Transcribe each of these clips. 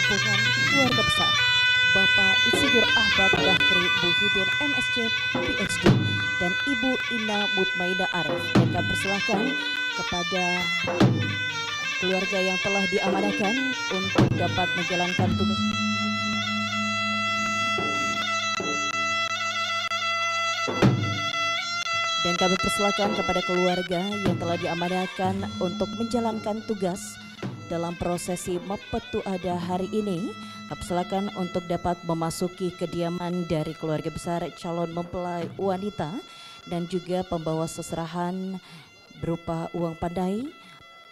rombongan keluarga besar Bapak Insinyur Ahmad Bakri Muhyiddin MSc PhD dan Ibu Ina Mutmainah Arif, dan kami persilahkan kepada keluarga yang telah diamanahkan untuk dapat menjalankan tugas. Dan kami persilakan kepada keluarga yang telah diamanahkan untuk menjalankan tugas dalam prosesi Mapetu Ada hari ini. Kami persilakan untuk dapat memasuki kediaman dari keluarga besar calon mempelai wanita dan juga pembawa seserahan berupa uang pandai,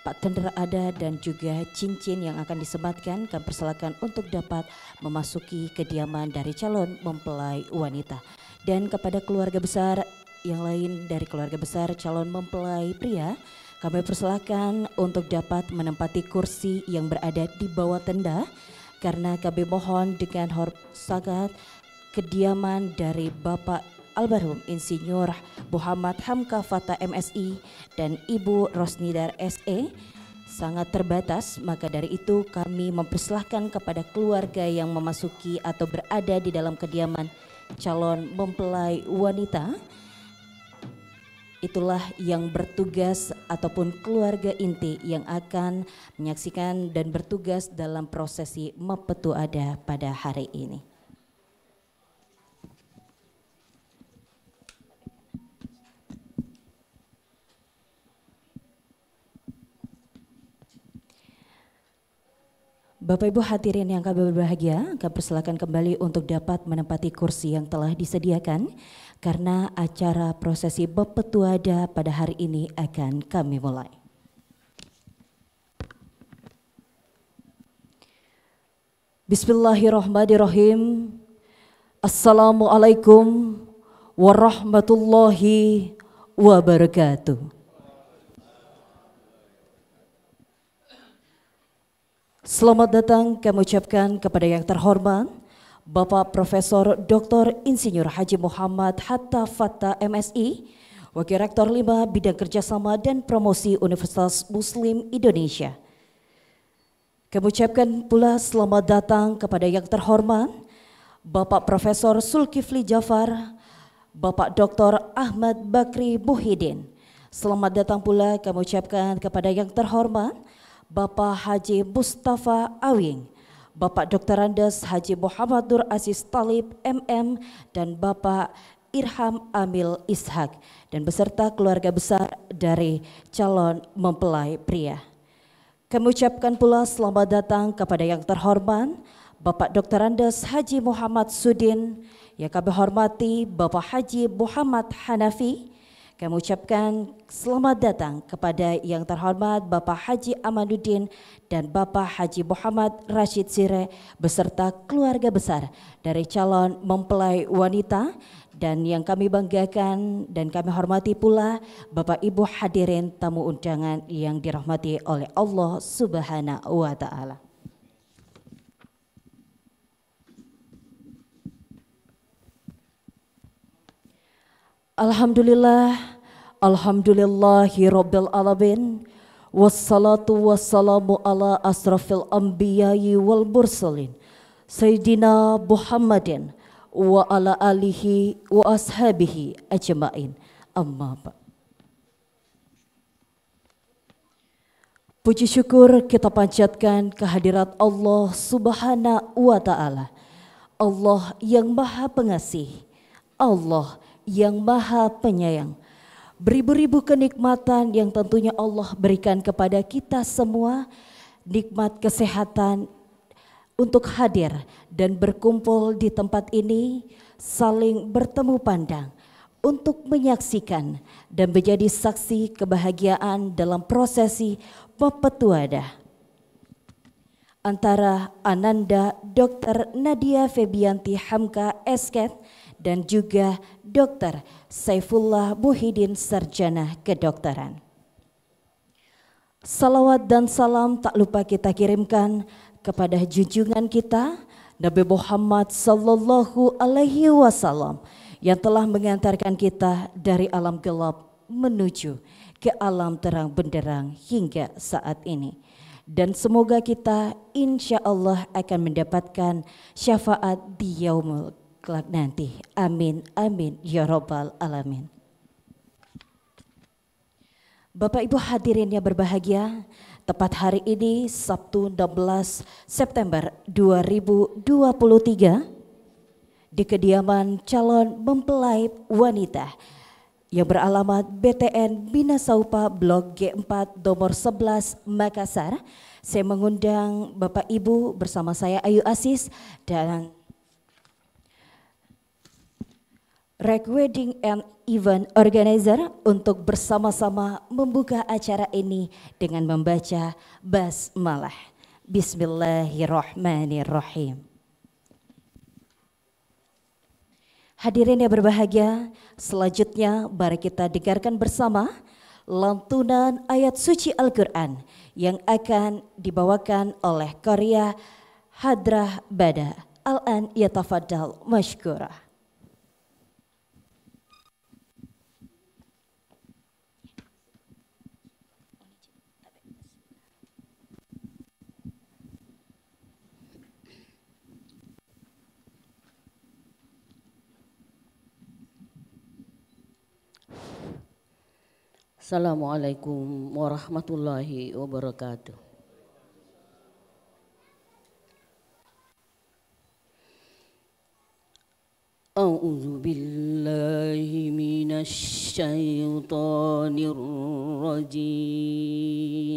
Pak Tender ada, dan juga cincin yang akan disematkan. Kami persilakan untuk dapat memasuki kediaman dari calon mempelai wanita. Dan kepada keluarga besar yang lain dari keluarga besar calon mempelai pria, kami persilakan untuk dapat menempati kursi yang berada di bawah tenda, karena kami mohon dengan hormat sangat kediaman dari Bapak almarhum Insinyur Muhammad Hamka Fata MSI dan Ibu Rosnidar SE sangat terbatas. Maka dari itu kami mempersilahkan kepada keluarga yang memasuki atau berada di dalam kediaman calon mempelai wanita, itulah yang bertugas ataupun keluarga inti yang akan menyaksikan dan bertugas dalam prosesi Mapetu Ada pada hari ini. Bapak Ibu hadirin yang kami berbahagia, kami persilakan kembali untuk dapat menempati kursi yang telah disediakan, karena acara prosesi Mapetu Ada pada hari ini akan kami mulai. Bismillahirrahmanirrahim. Assalamualaikum warahmatullahi wabarakatuh. Selamat datang kami ucapkan kepada yang terhormat Bapak Profesor Dr. Insinyur Haji Muhammad Hatta Fatta MSI, Wakil Rektor 5 Bidang Kerjasama dan Promosi Universitas Muslim Indonesia. Kami ucapkan pula selamat datang kepada yang terhormat Bapak Profesor Zulkifli Jafar, Bapak Dr. Ahmad Bakri Muhyiddin. Selamat datang pula kami ucapkan kepada yang terhormat Bapak Haji Mustafa Awing, Bapak Dr. Andes Haji Muhammad Nur Aziz Talib MM, dan Bapak Irham Amil Ishak, dan beserta keluarga besar dari calon mempelai pria. Kami ucapkan pula selamat datang kepada yang terhormat Bapak Dr. Andes Haji Muhammad Sudin, yang kami hormati Bapak Haji Muhammad Hanafi. Kami ucapkan selamat datang kepada yang terhormat Bapak Haji Amanuddin dan Bapak Haji Muhammad Rashid Sire beserta keluarga besar dari calon mempelai wanita, dan yang kami banggakan dan kami hormati pula Bapak Ibu hadirin tamu undangan yang dirahmati oleh Allah Subhanahu wa Ta'ala. Alhamdulillah, alhamdulillahi rabbil alamin, wassalatu wassalamu ala asrafil anbiya'i wal mursalin, Sayyidina Muhammadin wa ala alihi wa ashabihi ajma'in, amma ba'. Puji syukur kita panjatkan kehadirat Allah Subhanahu wa Ta'ala, Allah yang Maha Pengasih, Allah yang Maha Penyayang. Beribu-ribu kenikmatan yang tentunya Allah berikan kepada kita semua, nikmat kesehatan untuk hadir dan berkumpul di tempat ini, saling bertemu pandang untuk menyaksikan dan menjadi saksi kebahagiaan dalam prosesi Mapetu Ada antara Ananda Dr. Nadia Febianti Hamka Esket dan juga Dr. Saifullah Muhyiddin Sarjana Kedokteran. Salawat dan salam tak lupa kita kirimkan kepada junjungan kita Nabi Muhammad sallallahu alaihi wasallam yang telah mengantarkan kita dari alam gelap menuju ke alam terang benderang hingga saat ini. dan semoga kita insya Allah akan mendapatkan syafaat di yaumul kelak nanti. Amin, amin, ya rabbal alamin. Bapak Ibu hadirin yang berbahagia, tepat hari ini Sabtu 16 September 2023 di kediaman calon mempelai wanita yang beralamat BTN Bina Saupa Blok G4 nomor 11 Makassar. Saya mengundang Bapak Ibu bersama saya Ayu Asis dan Reg Wedding and Event Organizer untuk bersama-sama membuka acara ini dengan membaca basmalah. Bismillahirrahmanirrahim. Hadirin yang berbahagia, selanjutnya mari kita dengarkan bersama lantunan ayat suci Al-Quran yang akan dibawakan oleh karya Hadrah Bada. Al-an yatafaddal mashkurah. Assalamualaikum warahmatullahi wabarakatuh. A'udzu billahi minasy syaithanir rajim.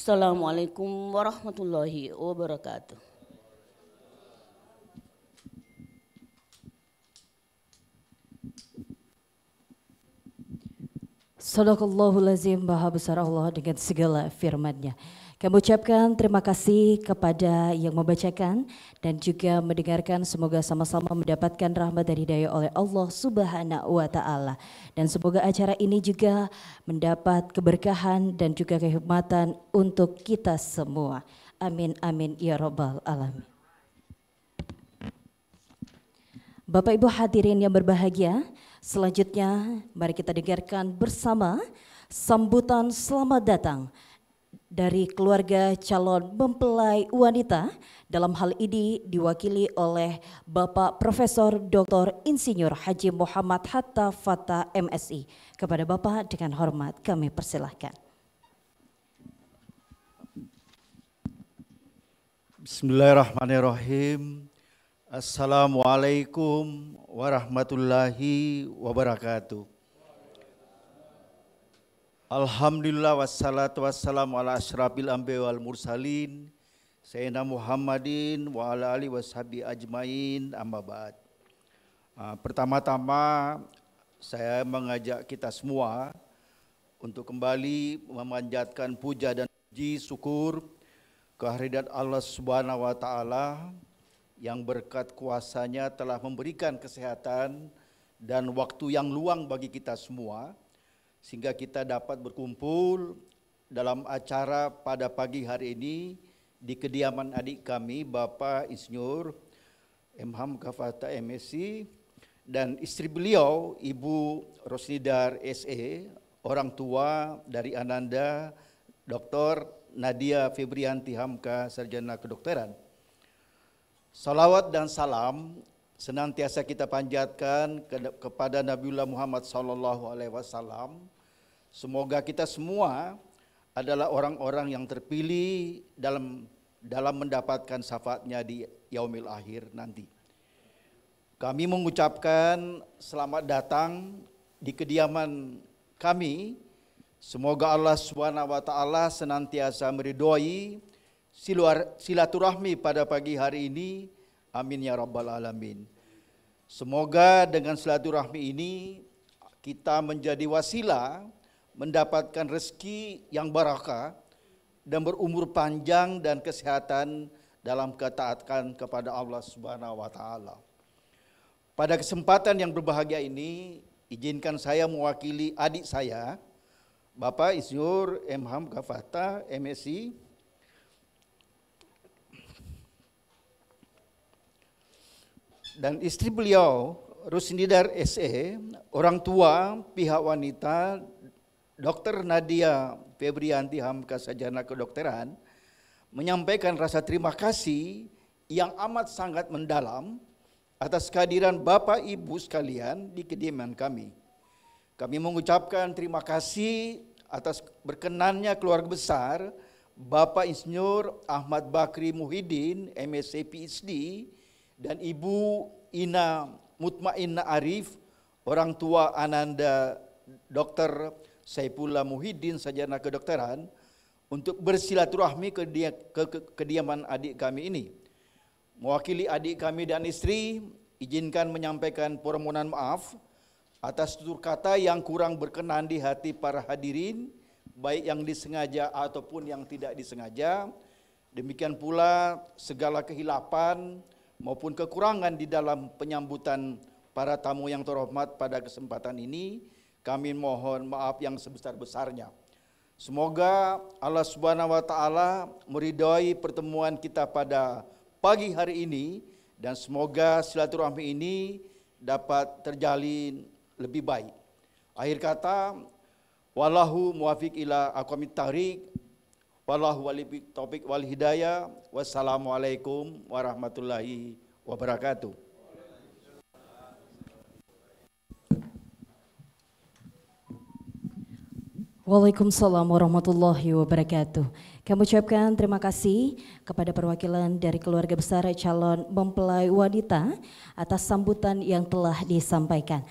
Assalamualaikum warahmatullahi wabarakatuh. Sadaqallahul azim, maha besar Allah dengan segala firman-Nya. Kami ucapkan terima kasih kepada yang membacakan dan juga mendengarkan. Semoga sama-sama mendapatkan rahmat dan hidayah oleh Allah Subhanahu wa Ta'ala. Dan semoga acara ini juga mendapat keberkahan dan juga kehikmatan untuk kita semua. Amin, amin, ya Rabbal Alamin. Bapak Ibu hadirin yang berbahagia, selanjutnya mari kita dengarkan bersama sambutan selamat datang dari keluarga calon mempelai wanita. Dalam hal ini diwakili oleh Bapak Profesor Dr. Insinyur Haji Muhammad Hatta Fattah MSI. Kepada Bapak dengan hormat kami persilahkan. Bismillahirrahmanirrahim. Assalamualaikum warahmatullahi wabarakatuh. Alhamdulillah wassalatu wassalamu ala asyrafil anbiya wal mursalin Sayyidina Muhammadin wa ala alihi washabi ajmain, amma ba'd. Pertama-tama saya mengajak kita semua untuk kembali memanjatkan puja dan puji syukur kehadirat Allah Subhanahu wa Ta'ala yang berkat kuasanya telah memberikan kesehatan dan waktu yang luang bagi kita semua, sehingga kita dapat berkumpul dalam acara pada pagi hari ini di kediaman adik kami, Bapak Insinyur M.Ham Fattah MSI, dan istri beliau, Ibu Rosnidar SE, orang tua dari Ananda, Dr. Nadia Febrianti Hamka, Sarjana Kedokteran. Salawat dan salam senantiasa kita panjatkan kepada Nabiullah Muhammad SAW. Semoga kita semua adalah orang-orang yang terpilih dalam mendapatkan syafaatnya di yaumil akhir nanti. Kami mengucapkan selamat datang di kediaman kami. Semoga Allah SWT senantiasa meridhoi silaturahmi pada pagi hari ini. Amin ya Rabbal Alamin. Semoga dengan silaturahmi ini kita menjadi wasilah mendapatkan rezeki yang barakah dan berumur panjang dan kesehatan dalam ketaatan kepada Allah Subhanahu wa Ta'ala. Pada kesempatan yang berbahagia ini, izinkan saya mewakili adik saya, Bapak Insinyur M.Ham Fattah MSI, dan istri beliau Rosnidar SE, orang tua pihak wanita Dr. Nadia Febrianti Hamka, Sarjana Kedokteran, menyampaikan rasa terima kasih yang amat sangat mendalam atas kehadiran Bapak Ibu sekalian di kediaman kami. Kami mengucapkan terima kasih atas berkenannya keluarga besar Bapak Insinyur Ahmad Bakri Muhyiddin MSc PhD dan Ibu Ina Mutmainnah Arif, orang tua Ananda Dr. Saifullah Muhyiddin, Sarjana Kedokteran, untuk bersilaturahmi ke kediaman adik kami ini. Mewakili adik kami dan istri, izinkan menyampaikan permohonan maaf atas tutur kata yang kurang berkenan di hati para hadirin, baik yang disengaja ataupun yang tidak disengaja. Demikian pula segala kehilapan maupun kekurangan di dalam penyambutan para tamu yang terhormat pada kesempatan ini, kami mohon maaf yang sebesar-besarnya. Semoga Allah Subhanahu wa Ta'ala meridhai pertemuan kita pada pagi hari ini, dan semoga silaturahmi ini dapat terjalin lebih baik. Akhir kata, wallahu muwafiq ila aqwamit thariq, wallahu wali taufiq wal hidayah. Wassalamualaikum warahmatullahi wabarakatuh. Waalaikumsalam warahmatullahi wabarakatuh. Kami ucapkan terima kasih kepada perwakilan dari keluarga besar calon mempelai wanita atas sambutan yang telah disampaikan.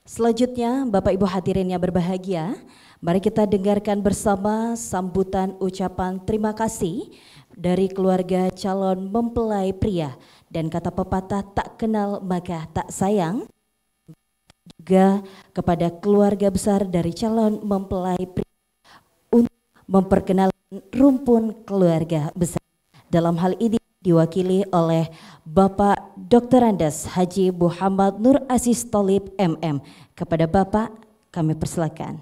Selanjutnya, Bapak Ibu hadirin yang berbahagia, mari kita dengarkan bersama sambutan ucapan terima kasih dari keluarga calon mempelai pria, dan kata pepatah tak kenal maka tak sayang. Juga kepada keluarga besar dari calon mempelai pria untuk memperkenalkan rumpun keluarga besar. Dalam hal ini diwakili oleh Bapak Dr. Andes Haji Muhammad Nur Aziz Tholib MM. Kepada Bapak kami persilakan.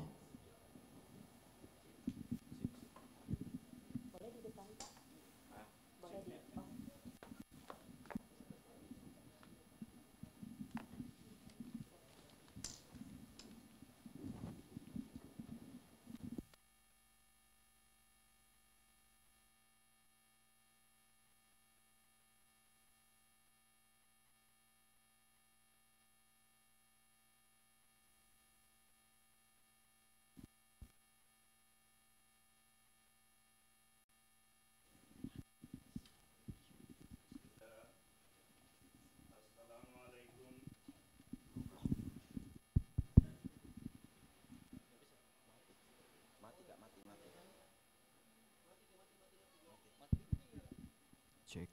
Cek.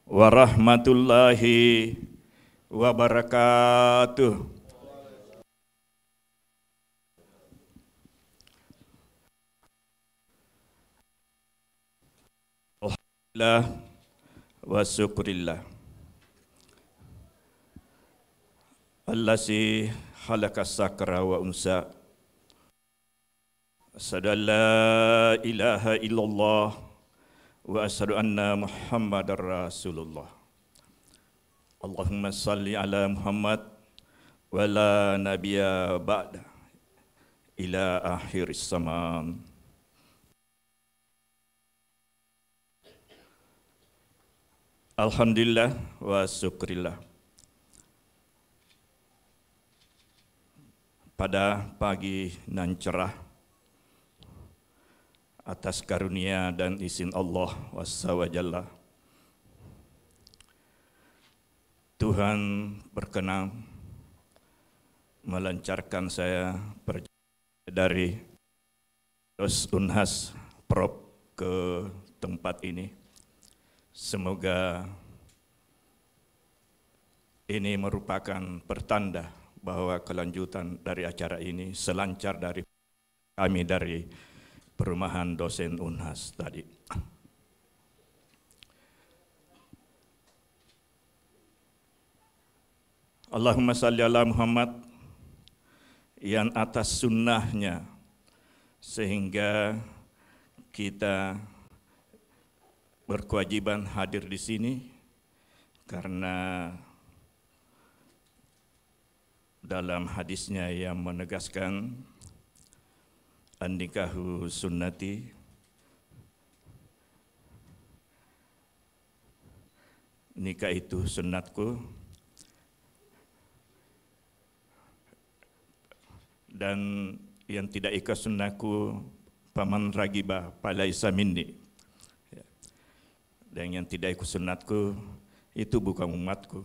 Warahmatullahi wabarakatuh. Alhamdulillah wa syukurillah. Allazi khalaqa sakra wa unsa. Asyhadu an la ilaha illallah wa asyhadu anna Muhammadar Rasulullah. Allahumma salli ala Muhammad wa la nabiyya ba'da ila akhiris zaman. Alhamdulillah wa syukurillah. Pada pagi nan cerah, atas karunia dan izin Allah Wassawajalla, Tuhan berkenan melancarkan saya perjalanan dari Unhas Prop ke tempat ini. Semoga ini merupakan pertanda bahwa kelanjutan dari acara ini selancar dari kami dari Perumahan Dosen Unhas tadi. Allahumma salli ala Muhammad, yang atas sunnahnya sehingga kita berkewajiban hadir di sini karena dalam hadisnya yang menegaskan an-nikahu sunnati, nikah itu sunnatku, dan yang tidak ikut sunnahku paman ragiba falaisa minni. Dan yang tidak ikut sunatku itu bukan umatku.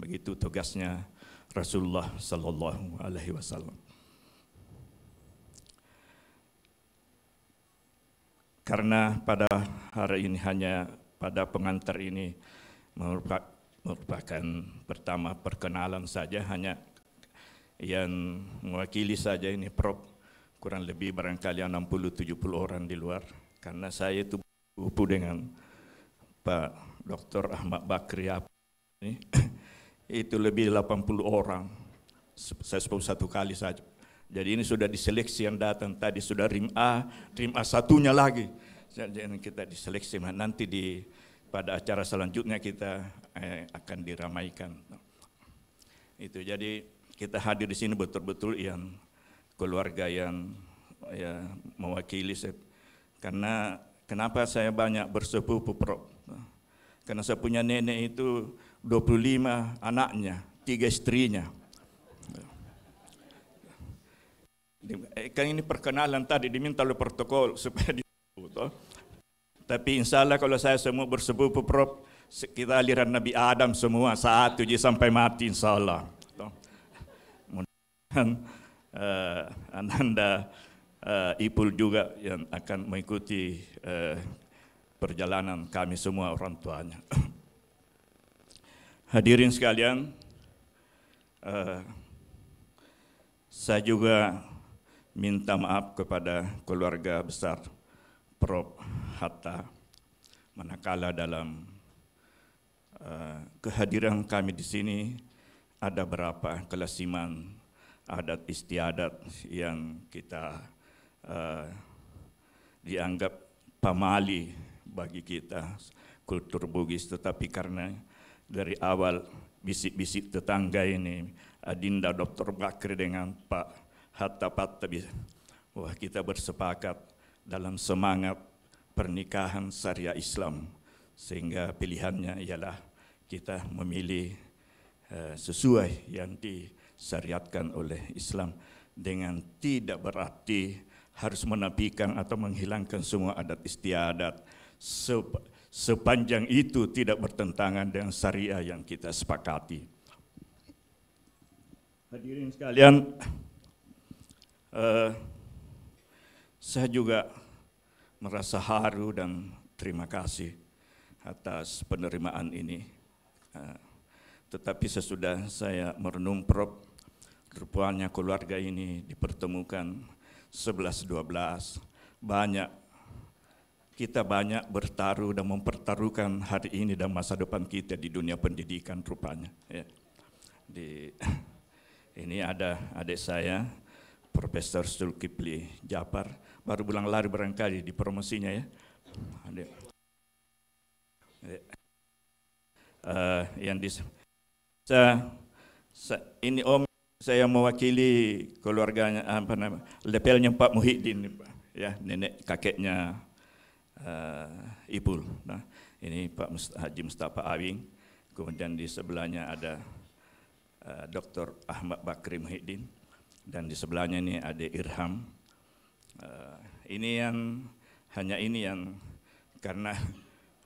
Begitu tugasnya Rasulullah Sallallahu Alaihi Wasallam. Karena pada hari ini hanya pada pengantar ini merupakan pertama perkenalan saja, hanya yang mewakili saja ini Prof, kurang lebih barangkali 60-70 orang di luar, karena saya itu berkumpul dengan Pak Dr. Ahmad Bakri ini, itu lebih 80 orang, saya sebut satu kali saja. Jadi ini sudah diseleksi yang datang tadi, sudah rim A satunya lagi. Jadi kita diseleksi, nanti pada acara selanjutnya kita akan diramaikan. Itu jadi kita hadir di sini betul-betul yang keluarga yang mewakili. Karena kenapa saya banyak bersepupu, Prof? Karena saya punya nenek itu 25 anaknya, 3 istrinya. Kan ini perkenalan tadi diminta oleh protokol supaya disebut. Tapi insya Allah kalau saya semua bersepupu, Prof, kita aliran Nabi Adam semua, satu je sampai mati insya Allah. Mudah-mudahan Ananda Ipul juga yang akan mengikuti perjalanan kami semua orang tuanya. Hadirin sekalian, saya juga minta maaf kepada keluarga besar Prof. Hatta manakala dalam kehadiran kami di sini ada beberapa kelasiman adat istiadat yang kita dianggap pamali bagi kita kultur Bugis, tetapi karena dari awal bisik-bisik tetangga ini, Adinda Dr. Bakri dengan Pak Hatta Fatta, wah kita bersepakat dalam semangat pernikahan syariah Islam, sehingga pilihannya ialah kita memilih sesuai yang disyariatkan oleh Islam, dengan tidak berarti harus menafikan atau menghilangkan semua adat istiadat sepanjang itu tidak bertentangan dengan syariah yang kita sepakati. Hadirin sekalian, saya juga merasa haru dan terima kasih atas penerimaan ini. Tetapi sesudah saya merenung, Prof, rupanya keluarga ini dipertemukan 11-12, kita banyak bertaruh dan mempertaruhkan hari ini dan masa depan kita di dunia pendidikan rupanya. Ya. Ini ada adik saya, Profesor Zulkifli Japar, baru bulan lalu barangkali di promosinya ya. Ini Om, saya mewakili keluarganya, lepelnya Pak Muhyiddin, ya, nenek kakeknya Ipul. Nah, ini Pak Haji Mustafa Awing, kemudian di sebelahnya ada Dr. Ahmad Bakri Muhyiddin, dan di sebelahnya ini ada Irham. Ini yang karena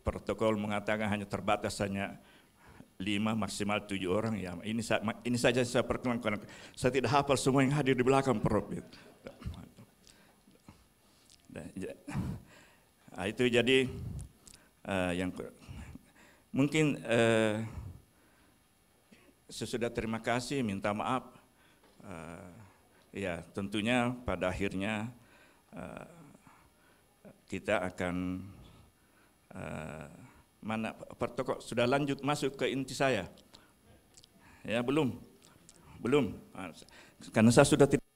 protokol mengatakan hanya terbatas hanya 5 maksimal 7 orang, ya ini saja saya perkenalkan. Saya tidak hafal semua yang hadir di belakang, Prof. Itu jadi yang mungkin sesudah terima kasih, minta maaf. Ya tentunya pada akhirnya kita akan mana protokol sudah lanjut masuk ke inti saya, ya belum, karena saya sudah tidak,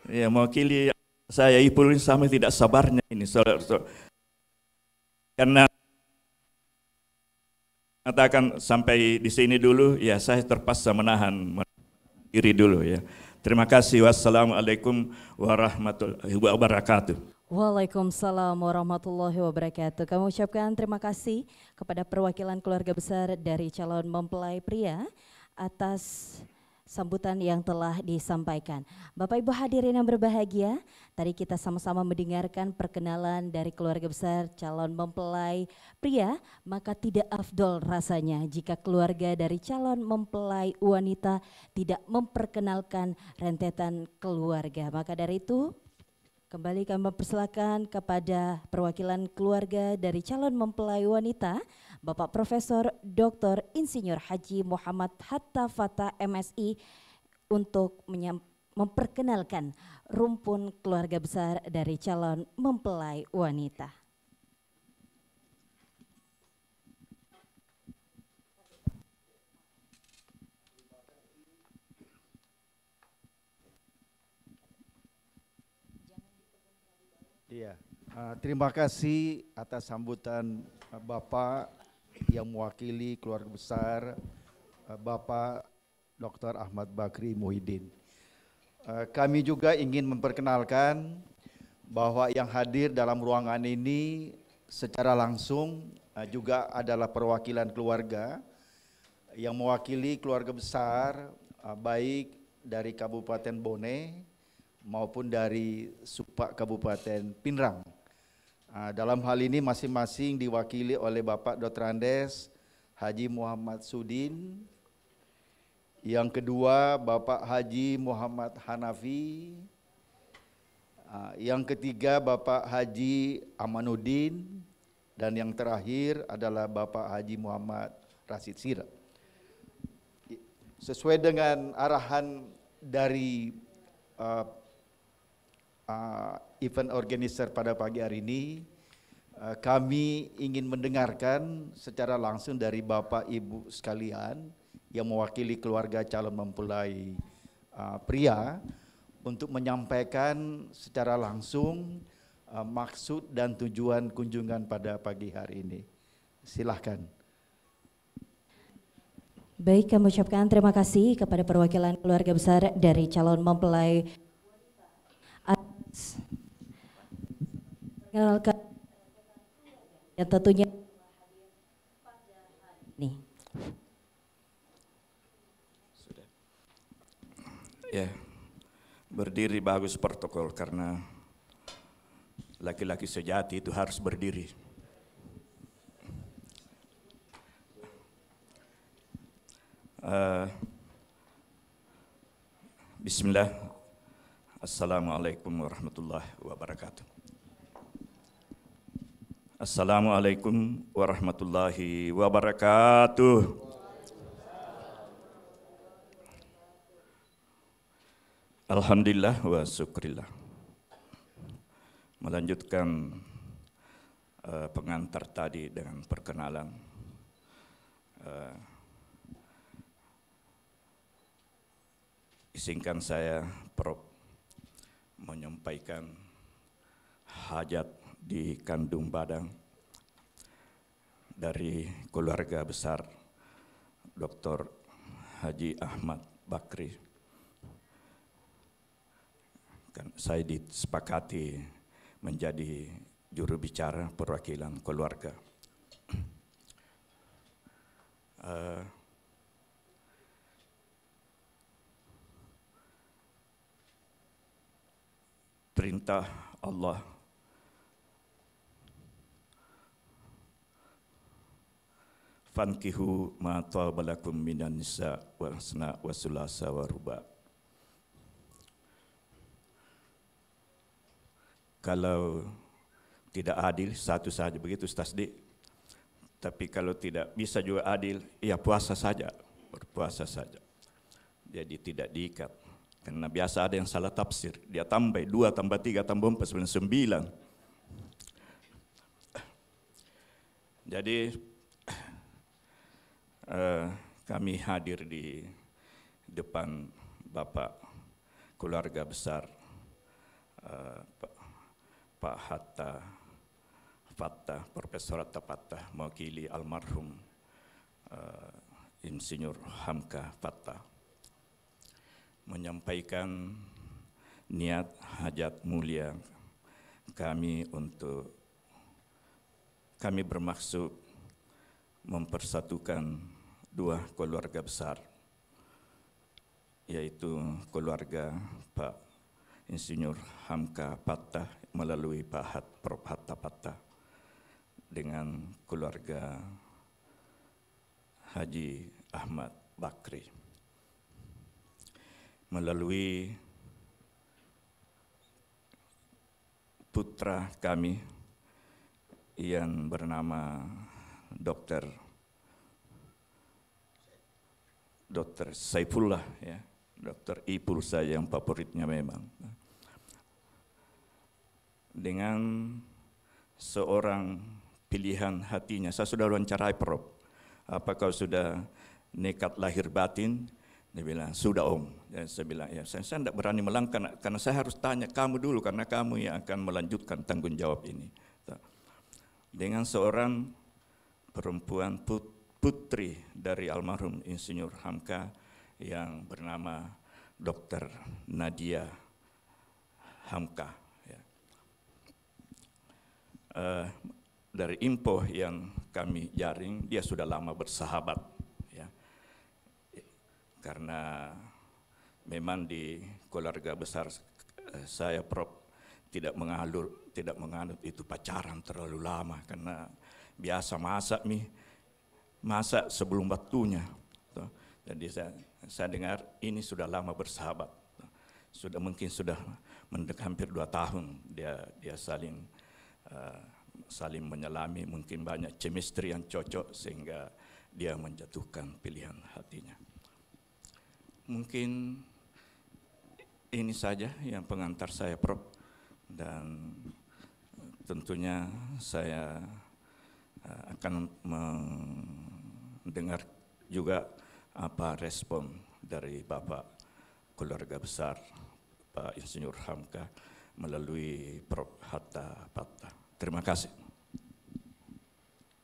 ya mewakili saya Ipul ini sama tidak sabarnya ini, karena katakan sampai di sini dulu, ya saya terpaksa menahan diri dulu ya. Terima kasih. Wassalamualaikum warahmatullahi wabarakatuh. Waalaikumsalam warahmatullahi wabarakatuh. Kami ucapkan terima kasih kepada perwakilan keluarga besar dari calon mempelai pria atas sambutan yang telah disampaikan. Bapak Ibu hadirin yang berbahagia, tadi kita sama-sama mendengarkan perkenalan dari keluarga besar calon mempelai pria, maka tidak afdol rasanya jika keluarga dari calon mempelai wanita tidak memperkenalkan rentetan keluarga. Maka dari itu, kembali kami mempersilakan kepada perwakilan keluarga dari calon mempelai wanita, Bapak Profesor Dr. Insinyur Haji Muhammad Hatta Fatta MSI, untuk memperkenalkan rumpun keluarga besar dari calon mempelai wanita. Iya, terima kasih atas sambutan Bapak yang mewakili keluarga besar Bapak Dr. Ahmad Bakri Muhyiddin. Kami juga ingin memperkenalkan bahwa yang hadir dalam ruangan ini secara langsung juga adalah perwakilan keluarga yang mewakili keluarga besar baik dari Kabupaten Bone maupun dari Supak Kabupaten Pinrang. Dalam hal ini masing-masing diwakili oleh Bapak Dr. Andes Haji Muhammad Sudin, Yang kedua Bapak Haji Muhammad Hanafi. Yang ketiga Bapak Haji Amanuddin. Dan yang terakhir adalah Bapak Haji Muhammad Rashid Siraj. Sesuai dengan arahan dari event organizer pada pagi hari ini, kami ingin mendengarkan secara langsung dari Bapak Ibu sekalian yang mewakili keluarga calon mempelai pria untuk menyampaikan secara langsung maksud dan tujuan kunjungan pada pagi hari ini. Silahkan. Baik, kami ucapkan terima kasih kepada perwakilan keluarga besar dari calon mempelai. Yang tentunya nih. Ya, berdiri bagus protokol karena laki-laki sejati itu harus berdiri. Bismillah. Assalamualaikum warahmatullahi wabarakatuh. Assalamualaikum warahmatullahi wabarakatuh. Alhamdulillah wa syukurillah. Melanjutkan pengantar tadi dengan perkenalan. Izinkan saya, Prof, menyampaikan hajat di kandung badan dari keluarga besar Dr. Haji Ahmad Bakri. Saya disepakati menjadi juru bicara perwakilan keluarga. Perintah Allah fankihu ma tabalakum minan nisa wa asna wa sulasa wa ruba. Kalau tidak adil, satu saja begitu Tasdik. Tapi kalau tidak bisa juga adil, ya puasa saja, berpuasa saja. Jadi tidak diikat. Karena biasa ada yang salah tafsir, dia tambah 2 tambah 3 tambah 4 9. Jadi kami hadir di depan Bapak keluarga besar Pak Hatta Fattah, Profesor Hatta Fattah, mewakili almarhum Insinyur Hamka Fattah, menyampaikan niat hajat mulia kami untuk kami bermaksud mempersatukan 2 keluarga besar, yaitu keluarga Pak Insinyur Hamka Fattah melalui Pak Prof Hatta Fattah dengan keluarga Haji Ahmad Bakri melalui putra kami yang bernama Dr. Saifullah, ya, Dr. Ipul saya yang favoritnya memang. Dengan seorang pilihan hatinya, saya sudah wawancarai Prof, apakah sudah nekat lahir batin? Dia bilang, sudah Om. Dan saya bilang, ya saya tidak berani melangkah karena saya harus tanya kamu dulu karena kamu yang akan melanjutkan tanggung jawab ini. Dengan seorang perempuan putri dari almarhum Insinyur Hamka yang bernama Dr. Nadia Hamka. Ya. Dari info yang kami jaring, dia sudah lama bersahabat. Karena memang di keluarga besar saya Prof tidak menganut itu pacaran terlalu lama, karena biasa masak sebelum waktunya. Jadi saya dengar ini sudah lama bersahabat, mungkin sudah hampir 2 tahun dia saling menyelami, mungkin banyak chemistry yang cocok sehingga dia menjatuhkan pilihan hatinya. Mungkin ini saja yang pengantar saya, Prof. Dan tentunya saya akan mendengar juga apa respon dari Bapak keluarga besar Pak Insinyur Hamka melalui Prof. Hatta Fattah. Terima kasih.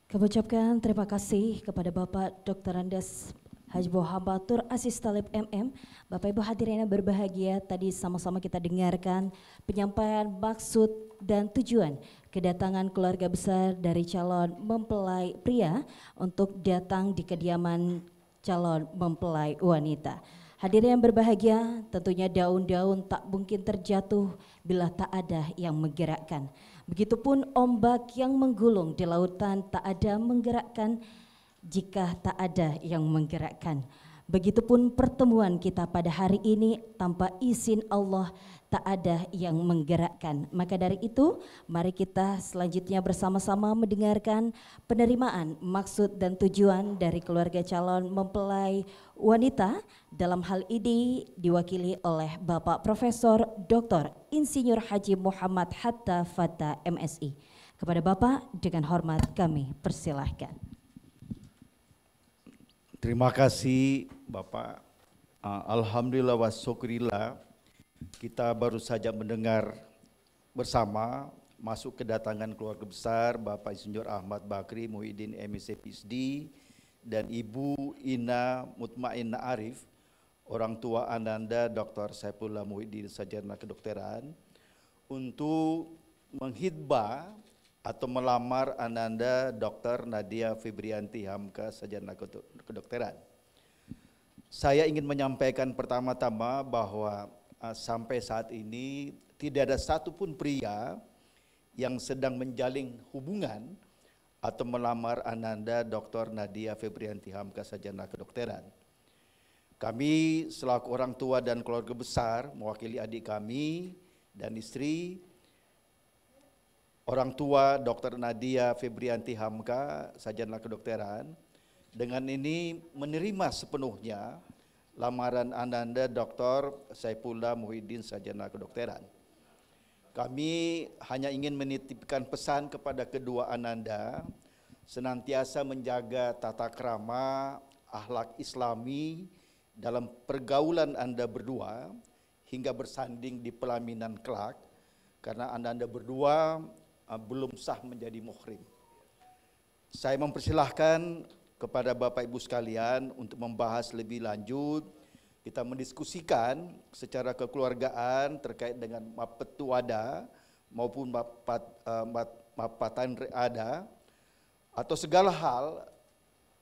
Kami ucapkan terima kasih kepada Bapak Dr. Andes Haji Muhammad Tur Aziz Talib MM. Bapak Ibu hadirin yang berbahagia, tadi sama-sama kita dengarkan penyampaian maksud dan tujuan kedatangan keluarga besar dari calon mempelai pria untuk datang di kediaman calon mempelai wanita. Hadirin yang berbahagia, tentunya daun-daun tak mungkin terjatuh bila tak ada yang menggerakkan. Begitupun ombak yang menggulung di lautan tak ada menggerakkan jika tak ada yang menggerakkan. Begitupun pertemuan kita pada hari ini tanpa izin Allah tak ada yang menggerakkan. Maka dari itu mari kita selanjutnya bersama-sama mendengarkan penerimaan maksud dan tujuan dari keluarga calon mempelai wanita. Dalam hal ini diwakili oleh Bapak Profesor Dr. Insinyur Haji Muhammad Hatta Fattah MSI. Kepada Bapak dengan hormat kami persilahkan. Terima kasih Bapak. Alhamdulillah wa syukurillah, kita baru saja mendengar bersama masuk kedatangan keluarga besar Bapak Insinyur Ahmad Bakri Muhyiddin MSc PhD dan Ibu Ina Mutmainnah Arif, orang tua Ananda Dr. Saifullah Muhyiddin Sarjana Kedokteran, untuk menghitbah atau melamar Ananda Dr. Nadia Febrianti Hamka Sarjana Kedokteran. Saya ingin menyampaikan pertama-tama bahwa sampai saat ini tidak ada satupun pria yang sedang menjalin hubungan atau melamar Ananda Dr. Nadia Febrianti Hamka Sarjana Kedokteran. Kami selaku orang tua dan keluarga besar mewakili adik kami dan istri, orang tua Dr. Nadia Febrianti Hamka Sarjana Kedokteran, dengan ini menerima sepenuhnya lamaran Ananda Dr. Saifullah Muhyiddin Sarjana Kedokteran. Kami hanya ingin menitipkan pesan kepada kedua Ananda senantiasa menjaga tata krama, akhlak Islami dalam pergaulan Anda berdua hingga bersanding di pelaminan kelak, karena Anda berdua belum sah menjadi muhrim. Saya mempersilahkan kepada Bapak Ibu sekalian untuk membahas lebih lanjut, kita mendiskusikan secara kekeluargaan terkait dengan mapetuada maupun mapatan reada atau segala hal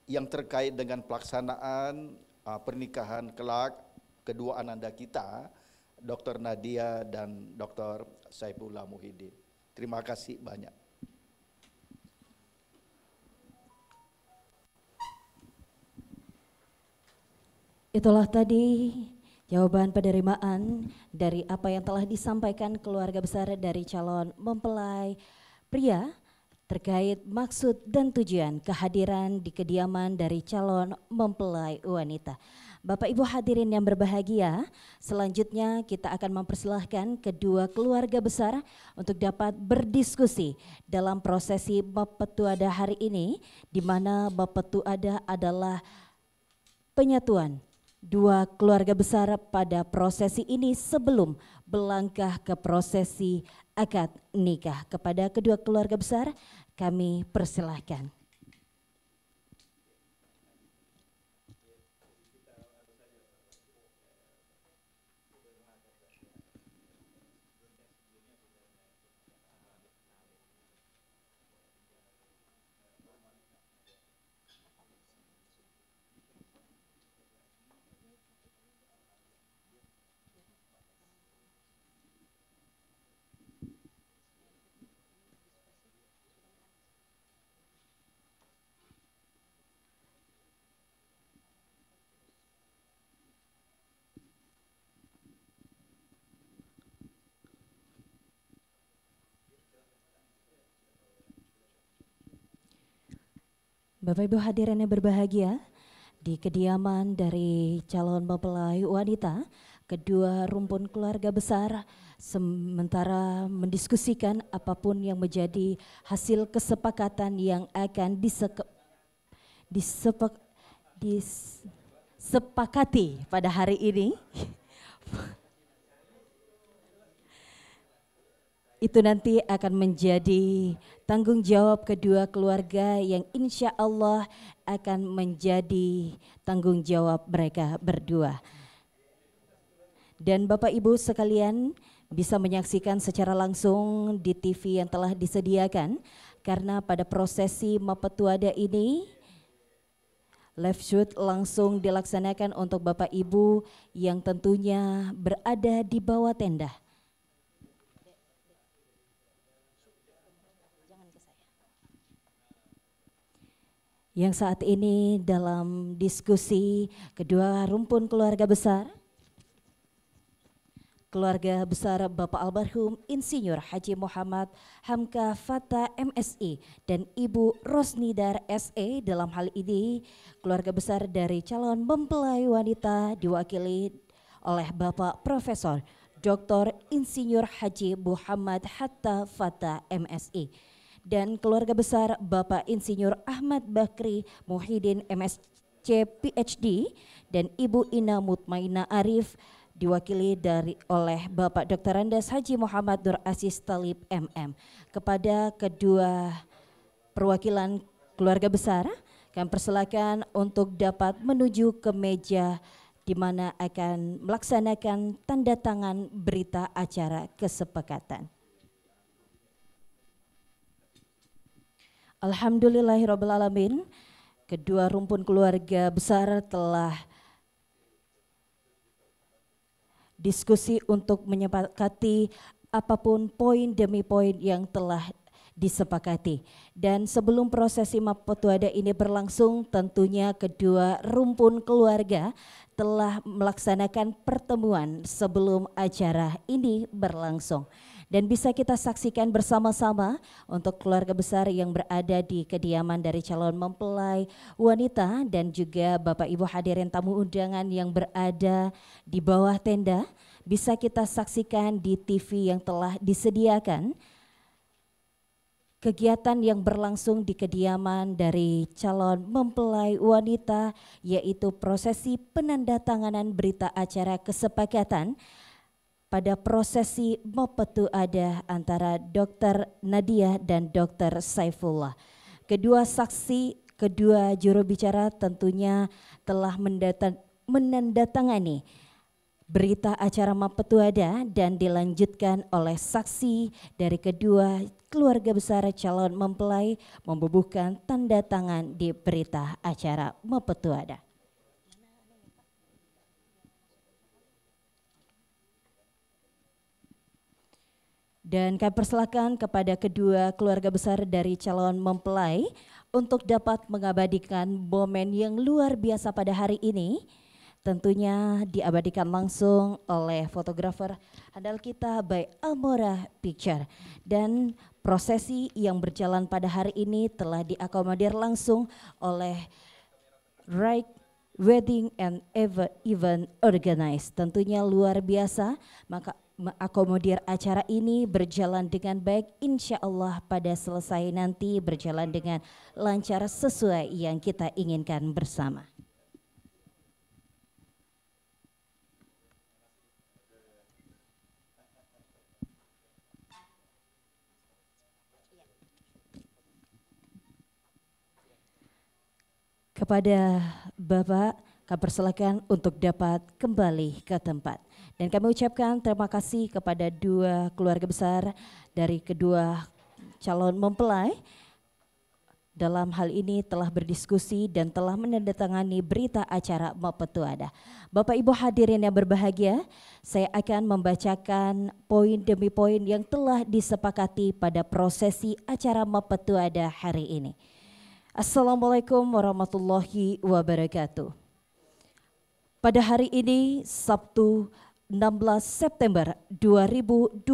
yang terkait dengan pelaksanaan pernikahan kelak kedua Ananda kita, Dr. Nadia dan Dr. Saifullah Muhyiddin. Terima kasih banyak. Itulah tadi jawaban penerimaan dari apa yang telah disampaikan keluarga besar dari calon mempelai pria terkait maksud dan tujuan kehadiran di kediaman dari calon mempelai wanita. Bapak Ibu hadirin yang berbahagia, selanjutnya kita akan mempersilahkan kedua keluarga besar untuk dapat berdiskusi dalam prosesi Mapetuada hari ini, di mana Mapetuada adalah penyatuan dua keluarga besar pada prosesi ini sebelum melangkah ke prosesi akad nikah. Kepada kedua keluarga besar kami persilahkan. Bapak Ibu hadirin yang berbahagia, di kediaman dari calon mempelai wanita, kedua rumpun keluarga besar sementara mendiskusikan apapun yang menjadi hasil kesepakatan yang akan disepakati pada hari ini. Itu nanti akan menjadi tanggung jawab kedua keluarga yang insya Allah akan menjadi tanggung jawab mereka berdua. Dan Bapak Ibu sekalian bisa menyaksikan secara langsung di TV yang telah disediakan, karena pada prosesi Mapetuada ini live shoot langsung dilaksanakan untuk Bapak Ibu yang tentunya berada di bawah tenda. Yang saat ini dalam diskusi kedua rumpun keluarga besar Bapak almarhum Insinyur Haji Muhammad Hamka Fattah MSI dan Ibu Rosnidar SE. Dalam hal ini keluarga besar dari calon mempelai wanita diwakili oleh Bapak Profesor Dr. Insinyur Haji Muhammad Hatta Fattah MSI dan keluarga besar Bapak Insinyur Ahmad Bakri Muhyiddin MSc PhD dan Ibu Ina Mutmainah Arif diwakili oleh Bapak Dr. Andes Haji Muhammad Nur Aziz Talib MM. Kepada kedua perwakilan keluarga besar, kami persilakan untuk dapat menuju ke meja di mana akan melaksanakan tanda tangan berita acara kesepakatan. Alhamdulillahirrabbilalamin, kedua rumpun keluarga besar telah diskusi untuk menyepakati apapun poin demi poin yang telah disepakati. Dan sebelum prosesi Mapetuada ini berlangsung, tentunya kedua rumpun keluarga telah melaksanakan pertemuan sebelum acara ini berlangsung. Dan bisa kita saksikan bersama-sama untuk keluarga besar yang berada di kediaman dari calon mempelai wanita dan juga Bapak Ibu hadirin tamu undangan yang berada di bawah tenda. Bisa kita saksikan di TV yang telah disediakan kegiatan yang berlangsung di kediaman dari calon mempelai wanita, yaitu prosesi penandatanganan berita acara kesepakatan pada prosesi Mapetuada antara Dr. Nadia dan Dr. Saifullah. Kedua saksi, kedua juru bicara tentunya telah menandatangani berita acara Mapetuada dan dilanjutkan oleh saksi dari kedua keluarga besar calon mempelai membubuhkan tanda tangan di berita acara Mapetuada. Dan kami persilakan kepada kedua keluarga besar dari calon mempelai untuk dapat mengabadikan momen yang luar biasa pada hari ini. Tentunya diabadikan langsung oleh fotografer handal kita by Almora Picture. Dan prosesi yang berjalan pada hari ini telah diakomodir langsung oleh Right Wedding and Event Organized. Tentunya luar biasa, maka mengakomodir acara ini berjalan dengan baik, insya Allah pada selesai nanti berjalan dengan lancar sesuai yang kita inginkan bersama. Kepada Bapak, kami persilakan untuk dapat kembali ke tempat. Dan kami ucapkan terima kasih kepada dua keluarga besar dari kedua calon mempelai. Dalam hal ini telah berdiskusi dan telah menandatangani berita acara Mapetuada. Bapak Ibu hadirin yang berbahagia, saya akan membacakan poin demi poin yang telah disepakati pada prosesi acara Mapetuada hari ini. Assalamualaikum warahmatullahi wabarakatuh. Pada hari ini Sabtu 16 September 2023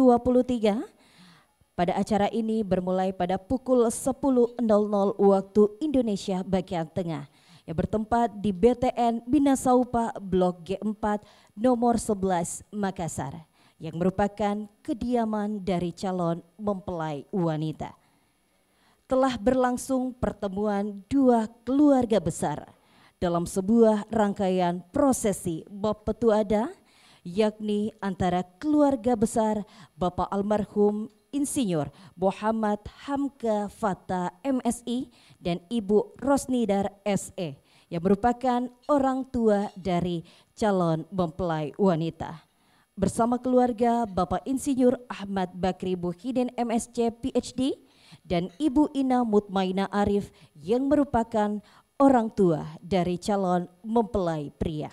pada acara ini bermulai pada pukul 10.00 waktu Indonesia bagian tengah yang bertempat di BTN Bina Saupa Blok G4 nomor 11 Makassar yang merupakan kediaman dari calon mempelai wanita. Telah berlangsung pertemuan dua keluarga besar dalam sebuah rangkaian prosesi Bappetuada, yakni antara keluarga besar Bapak almarhum Insinyur Muhammad Hamka Fatta MSI dan Ibu Rosnidar SE yang merupakan orang tua dari calon mempelai wanita. Bersama keluarga Bapak Insinyur Ahmad Bakri Muhyiddin MSc PhD dan Ibu Ina Mutmainah Arif yang merupakan orang tua dari calon mempelai pria.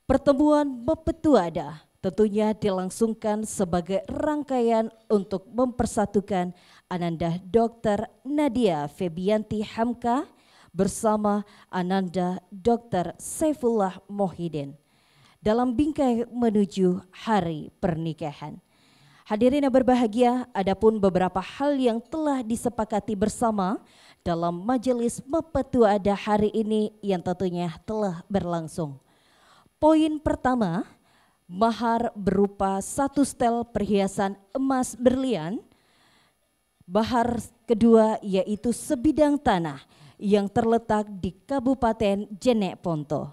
Pertemuan Bappetuada tentunya dilangsungkan sebagai rangkaian untuk mempersatukan Ananda Dr. Nadia Febianti Hamka bersama Ananda Dr. Saifullah Muhyiddin dalam bingkai menuju hari pernikahan. Hadirin yang berbahagia, adapun beberapa hal yang telah disepakati bersama dalam majelis Bappetuada hari ini yang tentunya telah berlangsung. Poin pertama, mahar berupa 1 setel perhiasan emas berlian. Mahar kedua yaitu sebidang tanah yang terletak di Kabupaten Jeneponto.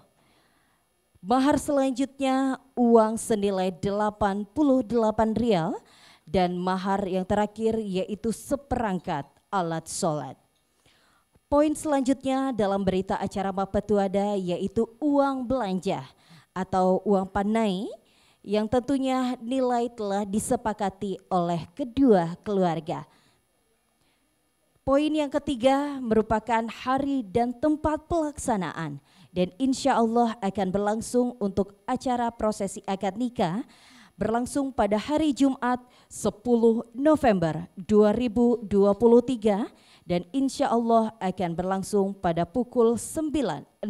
Mahar selanjutnya uang senilai 88 rial dan mahar yang terakhir yaitu seperangkat alat sholat. Poin selanjutnya dalam berita acara Bappetuada yaitu uang belanja atau uang panai yang tentunya nilai telah disepakati oleh kedua keluarga. Poin yang ketiga merupakan hari dan tempat pelaksanaan dan insya Allah akan berlangsung untuk acara prosesi akad nikah berlangsung pada hari Jumat 10 November 2023 dan insya Allah akan berlangsung pada pukul 9.00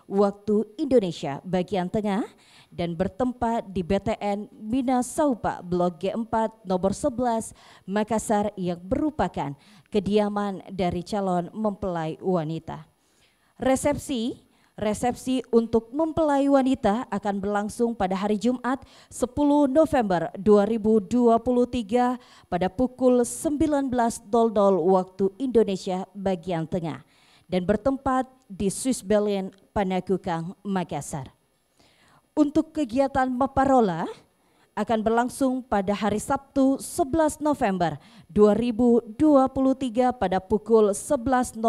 waktu Indonesia bagian tengah dan bertempat di BTN Bina Saupa Blok G4 nomor 11 Makassar yang merupakan kediaman dari calon mempelai wanita. Resepsi untuk mempelai wanita akan berlangsung pada hari Jumat 10 November 2023 pada pukul 19.00 waktu Indonesia bagian tengah dan bertempat di Swiss Berlin Panakukang Makassar. Untuk kegiatan Maparola akan berlangsung pada hari Sabtu 11 November 2023 pada pukul 11.00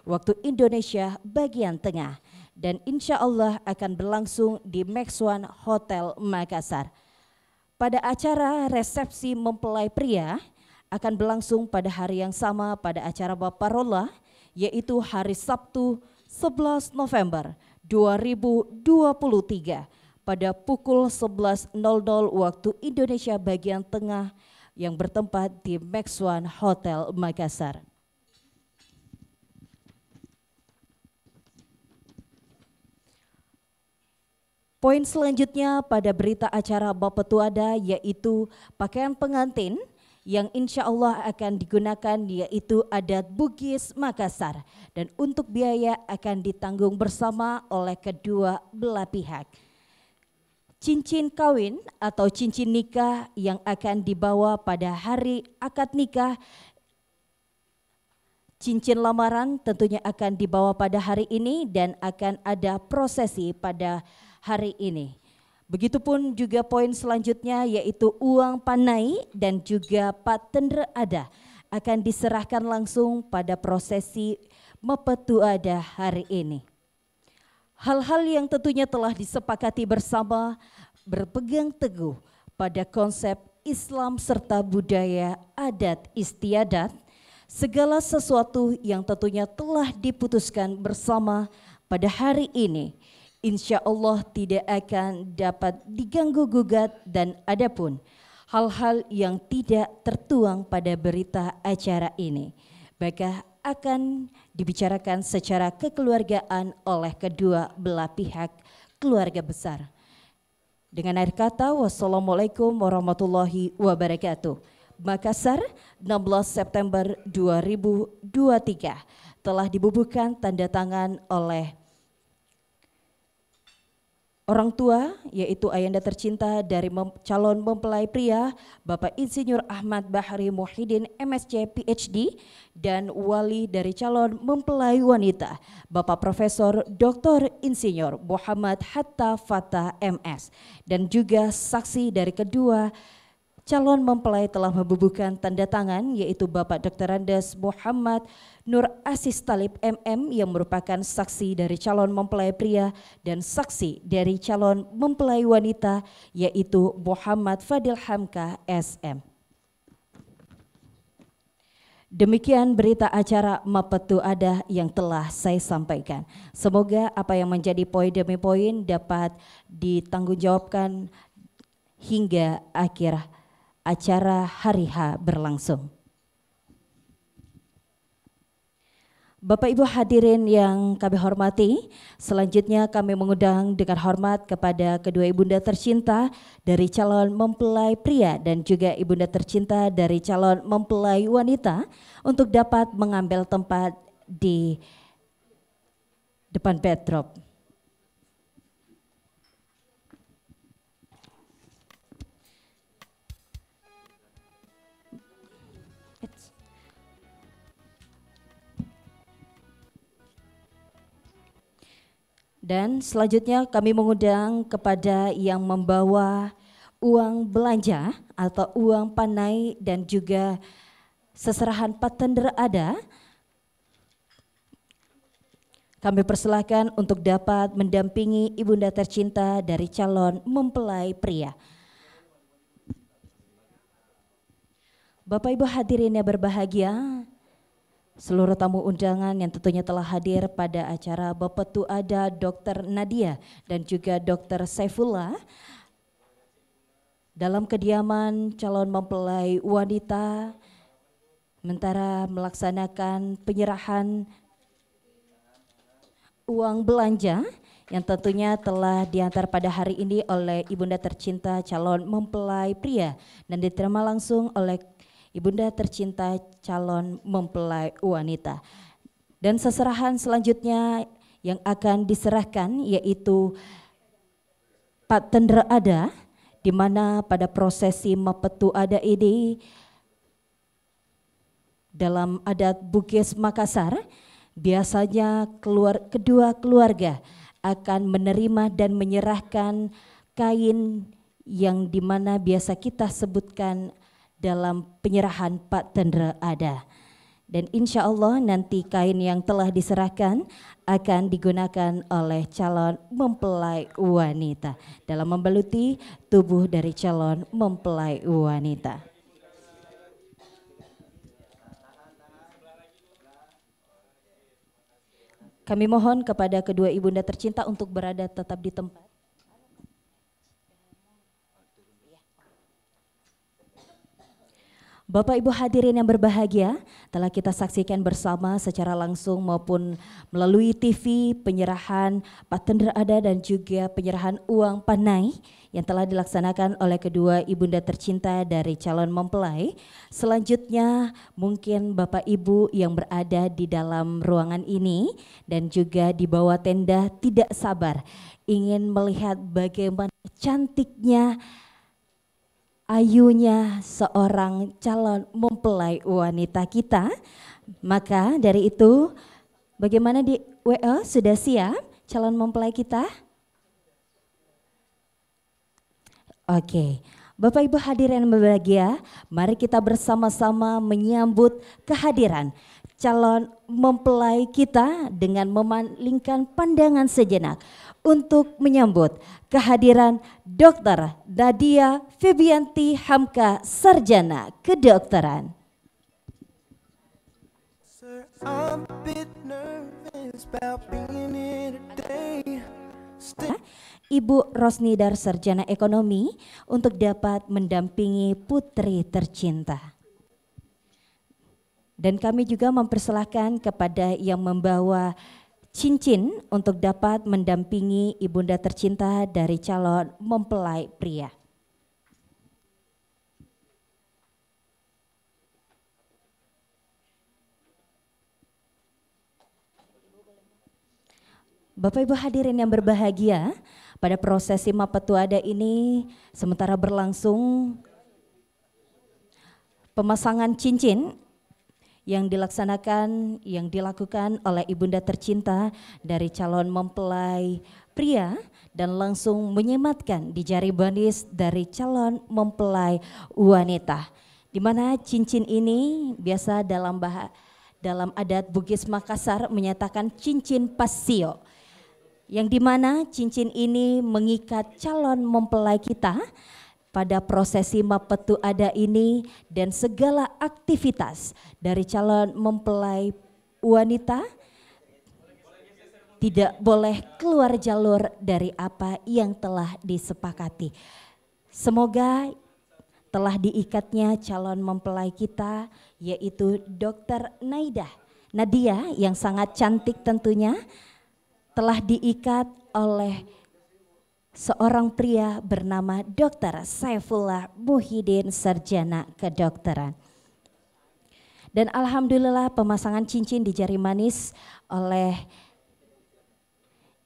waktu Indonesia bagian tengah dan insya Allah akan berlangsung di Max One Hotel Makassar. Pada acara resepsi mempelai pria akan berlangsung pada hari yang sama pada acara Maparola yaitu hari Sabtu 11 November 2023 pada pukul 11.00 waktu Indonesia bagian tengah yang bertempat di Max One Hotel Makassar. Poin selanjutnya pada berita acara Bappetuada yaitu pakaian pengantin yang insya Allah akan digunakan yaitu adat Bugis Makassar dan untuk biaya akan ditanggung bersama oleh kedua belah pihak. Cincin kawin atau cincin nikah yang akan dibawa pada hari akad nikah, cincin lamaran tentunya akan dibawa pada hari ini dan akan ada prosesi pada hari ini. Begitupun juga poin selanjutnya yaitu uang panai dan juga patender ada akan diserahkan langsung pada prosesi Bappetuada hari ini. Hal-hal yang tentunya telah disepakati bersama berpegang teguh pada konsep Islam serta budaya adat istiadat, segala sesuatu yang tentunya telah diputuskan bersama pada hari ini insya Allah tidak akan dapat diganggu-gugat dan adapun hal-hal yang tidak tertuang pada berita acara ini maka akan dibicarakan secara kekeluargaan oleh kedua belah pihak keluarga besar. Dengan akhir kata, wassalamualaikum warahmatullahi wabarakatuh. Makassar, 16 September 2023, telah dibubuhkan tanda tangan oleh orang tua, yaitu ayanda tercinta dari calon mempelai pria, Bapak Insinyur Ahmad Bahri Muhyiddin MSc PhD, dan wali dari calon mempelai wanita, Bapak Profesor Dr. Insinyur Muhammad Hatta Fattah MS, dan juga saksi dari kedua calon mempelai telah membubuhkan tanda tangan, yaitu Bapak Dr. Andes Muhammad Nur Asis Talib MM yang merupakan saksi dari calon mempelai pria dan saksi dari calon mempelai wanita, yaitu Muhammad Fadil Hamka SM. Demikian berita acara Mapetu Adah yang telah saya sampaikan. Semoga apa yang menjadi poin demi poin dapat ditanggungjawabkan hingga akhir acara hari H berlangsung. Bapak Ibu hadirin yang kami hormati, selanjutnya kami mengundang dengan hormat kepada kedua ibunda tercinta dari calon mempelai pria dan juga ibunda tercinta dari calon mempelai wanita untuk dapat mengambil tempat di depan backdrop. Dan selanjutnya kami mengundang kepada yang membawa uang belanja atau uang panai dan juga seserahan patender ada. Kami persilahkan untuk dapat mendampingi ibunda tercinta dari calon mempelai pria. Bapak Ibu hadirin yang berbahagia, seluruh tamu undangan yang tentunya telah hadir pada acara Mapetu Adah Dr. Nadia dan juga Dr. Saifullah dalam kediaman calon mempelai wanita sementara melaksanakan penyerahan uang belanja yang tentunya telah diantar pada hari ini oleh ibunda tercinta calon mempelai pria dan diterima langsung oleh ibunda tercinta calon mempelai wanita. Dan seserahan selanjutnya yang akan diserahkan yaitu patender ada, di mana pada prosesi Mapetu Adah ini dalam adat Bugis Makassar biasanya kedua keluarga akan menerima dan menyerahkan kain yang dimana biasa kita sebutkan dalam penyerahan patender ada. Dan insya Allah nanti kain yang telah diserahkan akan digunakan oleh calon mempelai wanita dalam membaluti tubuh dari calon mempelai wanita. Kami mohon kepada kedua ibunda tercinta untuk berada tetap di tempat. Bapak Ibu hadirin yang berbahagia, telah kita saksikan bersama secara langsung maupun melalui TV penyerahan patender ada dan juga penyerahan uang panai yang telah dilaksanakan oleh kedua ibunda tercinta dari calon mempelai. Selanjutnya mungkin Bapak Ibu yang berada di dalam ruangan ini dan juga di bawah tenda tidak sabar ingin melihat bagaimana cantiknya ayunya seorang calon mempelai wanita kita. Maka dari itu bagaimana di WA sudah siap calon mempelai kita? Oke, Bapak Ibu hadirin yang berbahagia, mari kita bersama-sama menyambut kehadiran calon mempelai kita dengan memalingkan pandangan sejenak untuk menyambut kehadiran Dr. Nadia Febianti Hamka, Sarjana Kedokteran. Ibu Rosnidar, Sarjana Ekonomi, untuk dapat mendampingi putri tercinta. Dan kami juga mempersilahkan kepada yang membawa cincin untuk dapat mendampingi ibunda tercinta dari calon mempelai pria. Bapak Ibu hadirin yang berbahagia, pada prosesi Mapetuada ini sementara berlangsung pemasangan cincin yang dilakukan oleh ibunda tercinta dari calon mempelai pria dan langsung menyematkan di jari manis dari calon mempelai wanita. Di mana cincin ini biasa dalam adat Bugis Makassar menyatakan cincin pasio, yang dimana cincin ini mengikat calon mempelai kita pada prosesi Mapetuada ini, dan segala aktivitas dari calon mempelai wanita tidak boleh keluar jalur dari apa yang telah disepakati. Semoga telah diikatnya calon mempelai kita, yaitu Dr. Nadia yang sangat cantik tentunya, telah diikat oleh seorang pria bernama Dr. Saifullah Muhyiddin, sarjana kedokteran. Dan alhamdulillah pemasangan cincin di jari manis oleh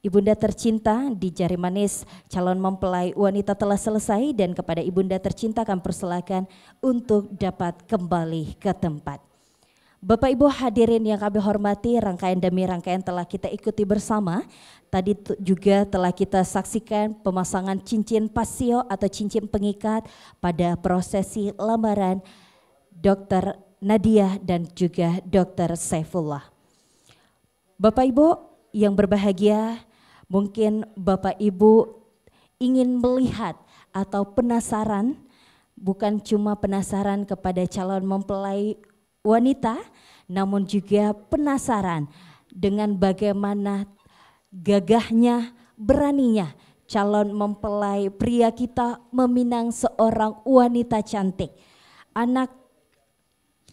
ibunda tercinta di jari manis calon mempelai wanita telah selesai, dan kepada ibunda tercinta kami persilakan untuk dapat kembali ke tempat. Bapak Ibu hadirin yang kami hormati, rangkaian demi rangkaian telah kita ikuti bersama. Tadi juga telah kita saksikan pemasangan cincin pasio atau cincin pengikat pada prosesi lamaran Dr. Nadia dan juga Dr. Saifullah. Bapak Ibu yang berbahagia, mungkin Bapak Ibu ingin melihat atau penasaran, bukan cuma penasaran kepada calon mempelai wanita, namun juga penasaran dengan bagaimana gagahnya, beraninya calon mempelai pria kita meminang seorang wanita cantik, anak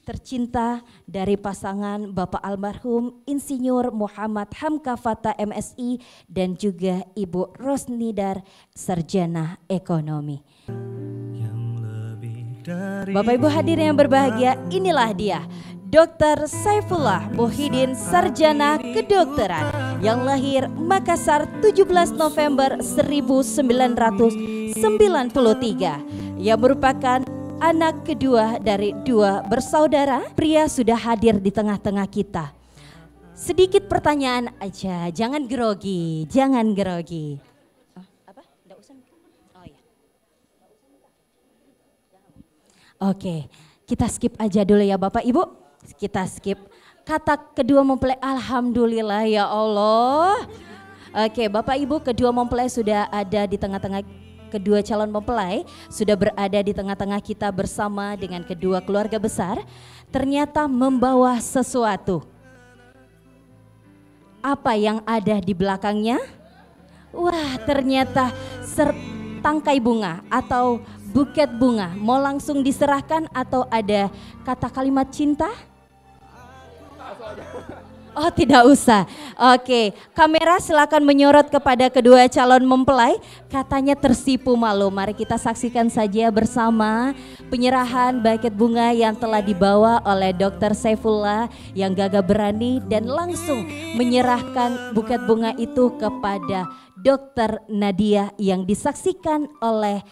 tercinta dari pasangan Bapak almarhum Insinyur Muhammad Hamka Fattah MSI dan juga Ibu Rosnidar, sarjana ekonomi. Bapak Ibu hadirin yang berbahagia, inilah dia Dr. Saifullah Muhyiddin, sarjana kedokteran yang lahir Makassar 17 November 1993, yang merupakan anak kedua dari dua bersaudara. Pria sudah hadir di tengah-tengah kita. Sedikit pertanyaan aja, jangan grogi, jangan grogi. Oke, kita skip aja dulu ya Bapak Ibu, kita skip. Kata kedua mempelai, alhamdulillah ya Allah. Oke Bapak Ibu, kedua mempelai sudah ada di tengah-tengah, kedua calon mempelai sudah berada di tengah-tengah kita bersama dengan kedua keluarga besar. Ternyata membawa sesuatu. Apa yang ada di belakangnya? Wah, ternyata tangkai bunga atau buket bunga. Mau langsung diserahkan atau ada kata kalimat cinta? Oh tidak usah. Oke, kamera silakan menyorot kepada kedua calon mempelai. Katanya tersipu malu. Mari kita saksikan saja bersama penyerahan buket bunga yang telah dibawa oleh Dr. Saifullah yang gagah berani dan langsung menyerahkan buket bunga itu kepada Dr. Nadia yang disaksikan oleh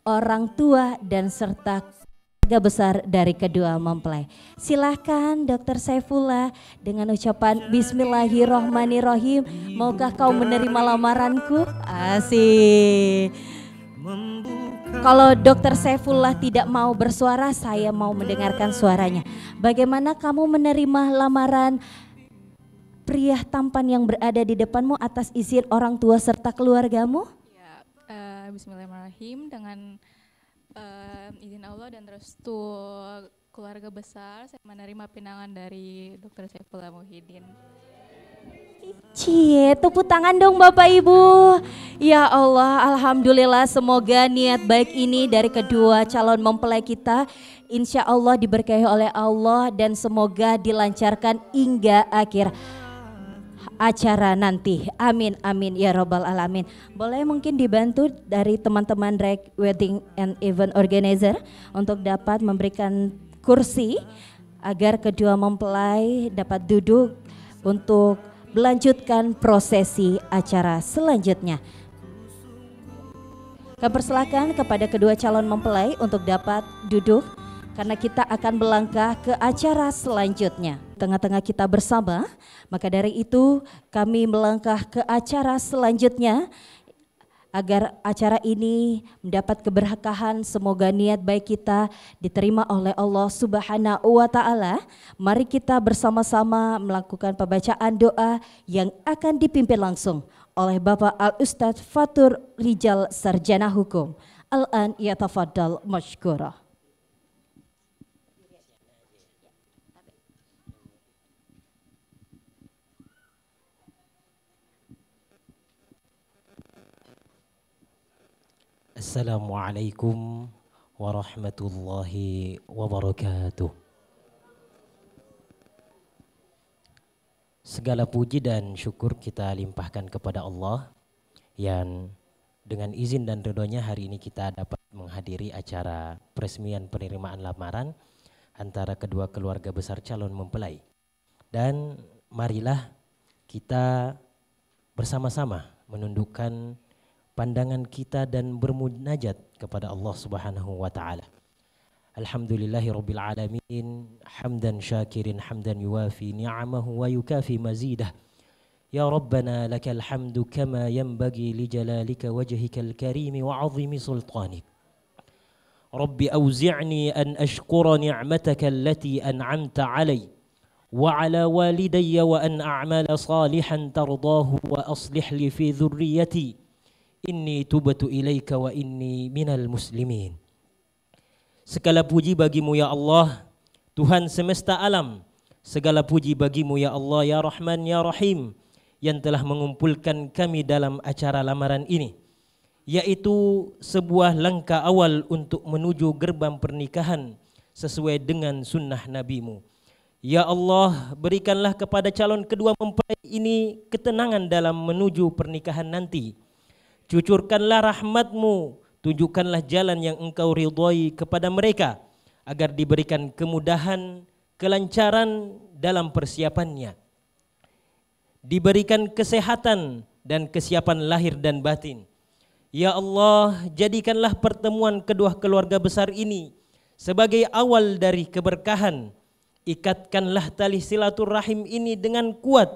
orang tua dan serta keluarga besar dari kedua mempelai. Silahkan Dr. Saifullah dengan ucapan Bismillahirrohmanirrohim. Maukah kau menerima lamaranku? Asik. Kalau Dr. Saifullah tidak mau bersuara, saya mau mendengarkan suaranya. Bagaimana kamu menerima lamaran pria tampan yang berada di depanmu atas izin orang tua serta keluargamu? Bismillahirrahmanirrahim, dengan izin Allah dan restu keluarga besar, saya menerima pinangan dari Dr. Saifullah Muhyiddin. Cie, tepuk tangan dong Bapak Ibu. Ya Allah, alhamdulillah, semoga niat baik ini dari kedua calon mempelai kita insya Allah diberkahi oleh Allah dan semoga dilancarkan hingga akhir. acara nanti. Amin amin ya robbal alamin. Boleh mungkin dibantu dari teman-teman wedding and event organizer untuk dapat memberikan kursi agar kedua mempelai dapat duduk untuk melanjutkan prosesi acara selanjutnya. Kami persilakan kepada kedua calon mempelai untuk dapat duduk karena kita akan melangkah ke acara selanjutnya. Tengah-tengah kita bersama, maka dari itu kami melangkah ke acara selanjutnya agar acara ini mendapat keberkahan. Semoga niat baik kita diterima oleh Allah Subhanahu wa Ta'ala. Mari kita bersama-sama melakukan pembacaan doa yang akan dipimpin langsung oleh Bapak Al-Ustadz Fatur Rijal Sarjana Hukum. Al-an yatafaddal mashkura. Assalamualaikum warahmatullahi wabarakatuh. Segala puji dan syukur kita limpahkan kepada Allah yang dengan izin dan ridhonya hari ini kita dapat menghadiri acara peresmian penerimaan lamaran antara kedua keluarga besar calon mempelai. Dan marilah kita bersama-sama menundukkan pandangan kita dan bermunajat kepada Allah Subhanahu wa Ta'ala. Alhamdulillahirabbil alamin, hamdan syakirin hamdan yuwafi ni'amahu wa yukafi mazidah. Ya Rabbana lakal hamdu kama yanbaghi li jalalika wajhikal karim wa 'azimi sultanik. Rabbi awzi'ni an ashkura ni'mataka allati an'amta 'alayya wa 'ala walidayya wa an a'mala salihan tardahu wa aslih li fi dhurriyyati. Inni tubatu ilaika wa inni minal muslimin. Segala puji bagimu ya Allah, Tuhan semesta alam. Segala puji bagimu ya Allah, ya Rahman, ya Rahim, yang telah mengumpulkan kami dalam acara lamaran ini, yaitu sebuah langkah awal untuk menuju gerbang pernikahan sesuai dengan sunnah NabiMu. Ya Allah, berikanlah kepada calon kedua mempelai ini ketenangan dalam menuju pernikahan nanti. Cucurkanlah rahmat-Mu, tunjukkanlah jalan yang Engkau ridhoi kepada mereka agar diberikan kemudahan, kelancaran dalam persiapannya. Diberikan kesehatan dan kesiapan lahir dan batin. Ya Allah, jadikanlah pertemuan kedua keluarga besar ini sebagai awal dari keberkahan. Ikatkanlah tali silaturahim ini dengan kuat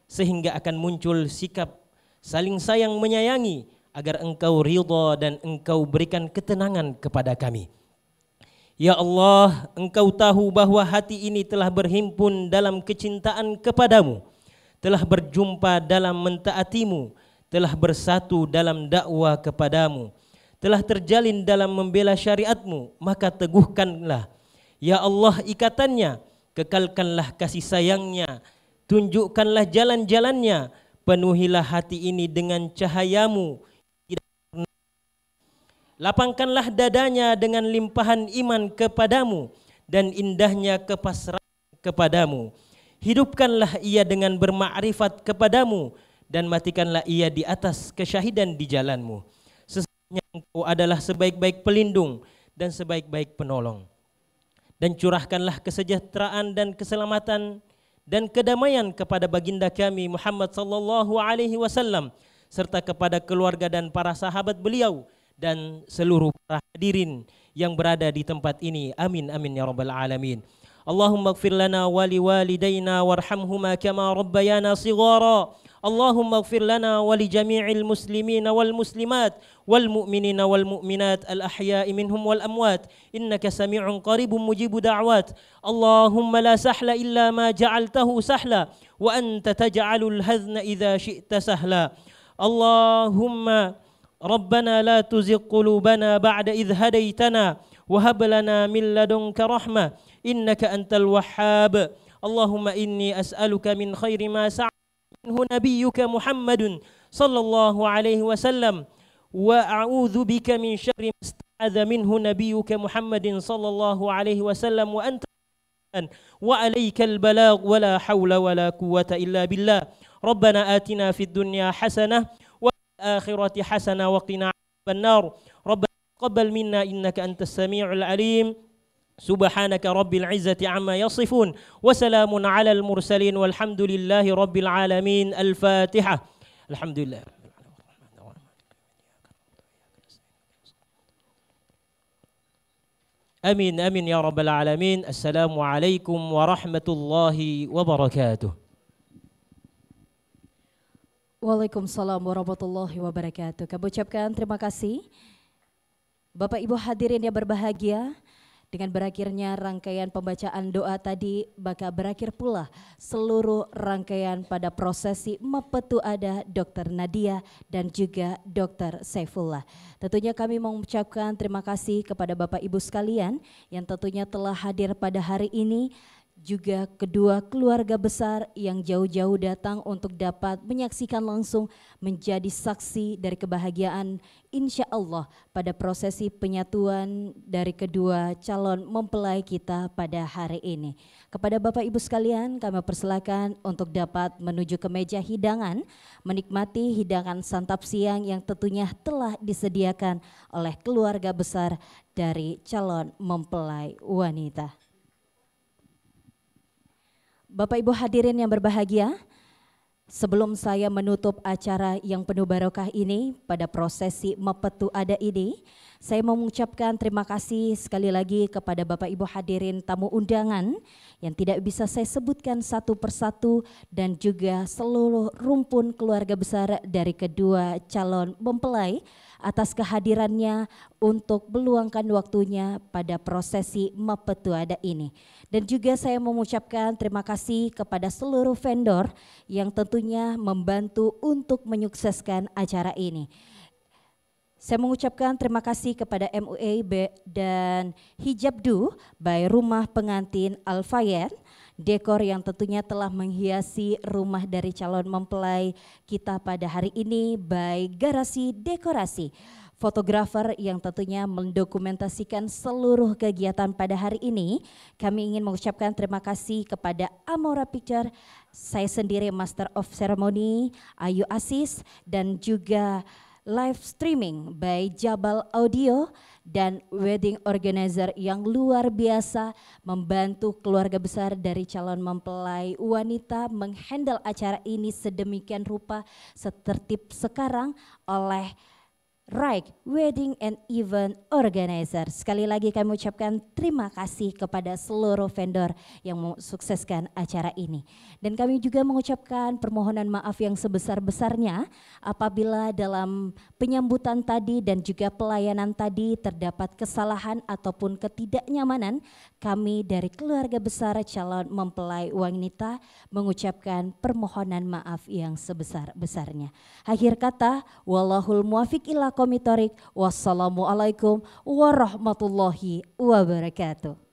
sehingga akan muncul sikap saling sayang menyayangi agar Engkau ridha dan Engkau berikan ketenangan kepada kami. Ya Allah, Engkau tahu bahwa hati ini telah berhimpun dalam kecintaan kepadamu, telah berjumpa dalam mentaatimu, telah bersatu dalam dakwah kepadamu, telah terjalin dalam membela syariatmu, maka teguhkanlah ya Allah ikatannya, kekalkanlah kasih sayangnya, tunjukkanlah jalan-jalannya. Penuhilah hati ini dengan cahayamu. Lapangkanlah dadanya dengan limpahan iman kepadamu dan indahnya kepasrahan kepadamu. Hidupkanlah ia dengan bermakrifat kepadamu dan matikanlah ia di atas kesyahidan di jalanmu. Sesungguhnya Engkau adalah sebaik-baik pelindung dan sebaik-baik penolong. Dan curahkanlah kesejahteraan dan keselamatan dan kedamaian kepada baginda kami Muhammad sallallahu alaihi wasallam serta kepada keluarga dan para sahabat beliau dan seluruh para hadirin yang berada di tempat ini. Amin amin ya rabbal alamin. Allahumma ighfir lana wa liwalidayna warhamhuma kama rabbayana shighara. Allahumma ighfir lana wa li jami'il muslimina wal muslimat wal mu'minina wal mu'minat al ahya'i minhum wal amwat innaka sami'un qaribun mujibud da'wat. Allahumma la sahla illa ma ja'altahu sahla wa anta taj'alul hazna idza syi'ta sahla. Allahumma rabbana la tuzigh qulubana ba'da idh hadaytana wa hab lana min ladunka rahmah innaka antal wahhab. Allahumma inni as'aluka min khairi ma sa'a minhu nabiyyuka Muhammadun sallallahu alaihi wasallam wa a'udzu bika min syarri ma sta'adza minhu nabiyyuka Muhammadin sallallahu alaihi wasallam wa anta وعليك البلاغ ولا حول ولا قوة إلا بالله. ربنا آتنا في الدنيا حسنة وفي الآخرة حسنة وقنا عذاب النار. ربنا تقبل منا إنك أنت السميع العليم. سبحانك رب العزة عما يصفون وسلام على المرسلين والحمد لله رب العالمين. الفاتحة. الحمد لله. Amin amin ya rabbal alamin. Assalamualaikum warahmatullahi wabarakatuh. Waalaikumsalam warahmatullahi wabarakatuh. Kami ucapkan terima kasih Bapak Ibu hadirin yang berbahagia. Dengan berakhirnya rangkaian pembacaan doa tadi, maka berakhir pula seluruh rangkaian pada prosesi Mapetu Ada Dr. Nadia dan juga Dr. Saifullah. Tentunya kami mengucapkan terima kasih kepada Bapak Ibu sekalian yang tentunya telah hadir pada hari ini, juga kedua keluarga besar yang jauh-jauh datang untuk dapat menyaksikan langsung, menjadi saksi dari kebahagiaan insya Allah pada prosesi penyatuan dari kedua calon mempelai kita pada hari ini. Kepada Bapak Ibu sekalian kami persilakan untuk dapat menuju ke meja hidangan, menikmati hidangan santap siang yang tentunya telah disediakan oleh keluarga besar dari calon mempelai wanita. Bapak Ibu hadirin yang berbahagia, sebelum saya menutup acara yang penuh barokah ini pada prosesi Mapetu Ada ini, saya mengucapkan terima kasih sekali lagi kepada Bapak Ibu hadirin tamu undangan yang tidak bisa saya sebutkan satu persatu dan juga seluruh rumpun keluarga besar dari kedua calon mempelai atas kehadirannya untuk meluangkan waktunya pada prosesi Mapetu Ada ini. Dan juga saya mengucapkan terima kasih kepada seluruh vendor yang tentunya membantu untuk menyukseskan acara ini. Saya mengucapkan terima kasih kepada MUA dan Hijabdu by Rumah Pengantin Al-Fayed, dekor yang tentunya telah menghiasi rumah dari calon mempelai kita pada hari ini by Garasi Dekorasi. Fotografer yang tentunya mendokumentasikan seluruh kegiatan pada hari ini. Kami ingin mengucapkan terima kasih kepada Amora Picture, saya sendiri Master of Ceremony, Ayu Asis, dan juga live streaming by Jabal Audio dan wedding organizer yang luar biasa membantu keluarga besar dari calon mempelai wanita menghandle acara ini sedemikian rupa setertib sekarang oleh Right Wedding and Event Organizer. Sekali lagi kami ucapkan terima kasih kepada seluruh vendor yang mensukseskan acara ini. Dan kami juga mengucapkan permohonan maaf yang sebesar-besarnya apabila dalam penyambutan tadi dan juga pelayanan tadi terdapat kesalahan ataupun ketidaknyamanan. Kami dari keluarga besar calon mempelai wanita mengucapkan permohonan maaf yang sebesar-besarnya. Akhir kata, wallahul muwafiq ila qomitorik. Wassalamualaikum warahmatullahi wabarakatuh.